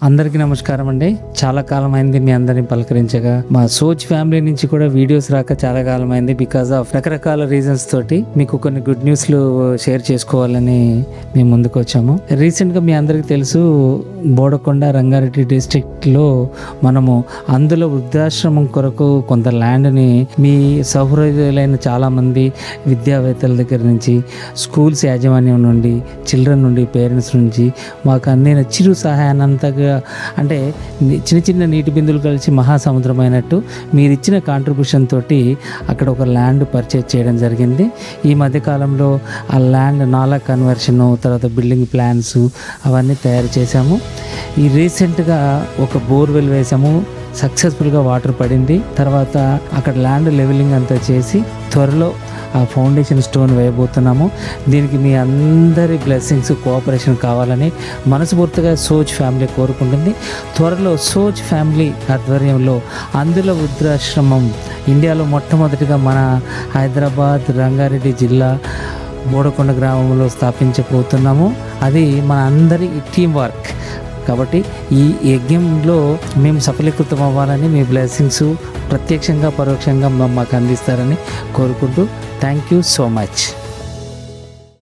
అందరికీ నమస్కారం అండి. చాలా కాలం అయింది మీ అందరిని పలకరించగా. మా సోచ్ ఫ్యామిలీ నుంచి కూడా వీడియోస్ రాక చాలా కాలం అయింది. బికాస్ ఆఫ్ రకరకాల రీజన్స్ తోటి మీకు కొన్ని గుడ్ న్యూస్లు షేర్ చేసుకోవాలని మేము ముందుకు వచ్చాము. రీసెంట్గా మీ అందరికీ తెలుసు, బోడకొండ రంగారెడ్డి డిస్ట్రిక్ట్లో మనము అందులో వృద్ధాశ్రమం కొరకు కొంత ల్యాండ్ని మీ సౌహృదయులైన చాలామంది విద్యావేత్తల దగ్గర నుంచి, స్కూల్స్ యాజమాన్యం నుండి, చిల్డ్రన్ నుండి, పేరెంట్స్ నుంచి మాకు అందిన చిరు సహాయాన్ని అంతగా, అంటే చిన్న చిన్న నీటి బిందులు కలిసి మహాసముద్రం అయినట్టు మీరు ఇచ్చిన కాంట్రిబ్యూషన్ తోటి అక్కడ ఒక ల్యాండ్ పర్చేజ్ చేయడం జరిగింది. ఈ మధ్యకాలంలో ఆ ల్యాండ్ నాలా కన్వర్షను, తర్వాత బిల్డింగ్ ప్లాన్స్ అవన్నీ తయారు చేశాము. ఈ రీసెంట్గా ఒక బోర్వెల్ వేసాము, సక్సెస్ఫుల్గా వాటర్ పడింది. తర్వాత అక్కడ ల్యాండ్ లెవెలింగ్ అంతా చేసి త్వరలో ఆ ఫౌండేషన్ స్టోన్ వేయబోతున్నాము. దీనికి మీ అందరి బ్లెస్సింగ్స్, కోఆపరేషన్ కావాలని మనస్ఫూర్తిగా సోచ్ ఫ్యామిలీ కోరుకుంటుంది. త్వరలో సోచ్ ఫ్యామిలీ ఆధ్వర్యంలో అందుల వృద్ధాశ్రమం ఇండియాలో మొట్టమొదటిగా మన హైదరాబాద్ రంగారెడ్డి జిల్లా బోడకొండ గ్రామంలో స్థాపించబోతున్నాము. అది మన అందరి టీం వర్క్ కాబట్టి ఈ యజ్ఞంలో మేము సఫలీకృతం అవ్వాలని మీ బ్లెస్సింగ్స్ ప్రత్యక్షంగా పరోక్షంగా మాకు అందిస్తారని కోరుకుంటూ థ్యాంక్ యూ సో మచ్.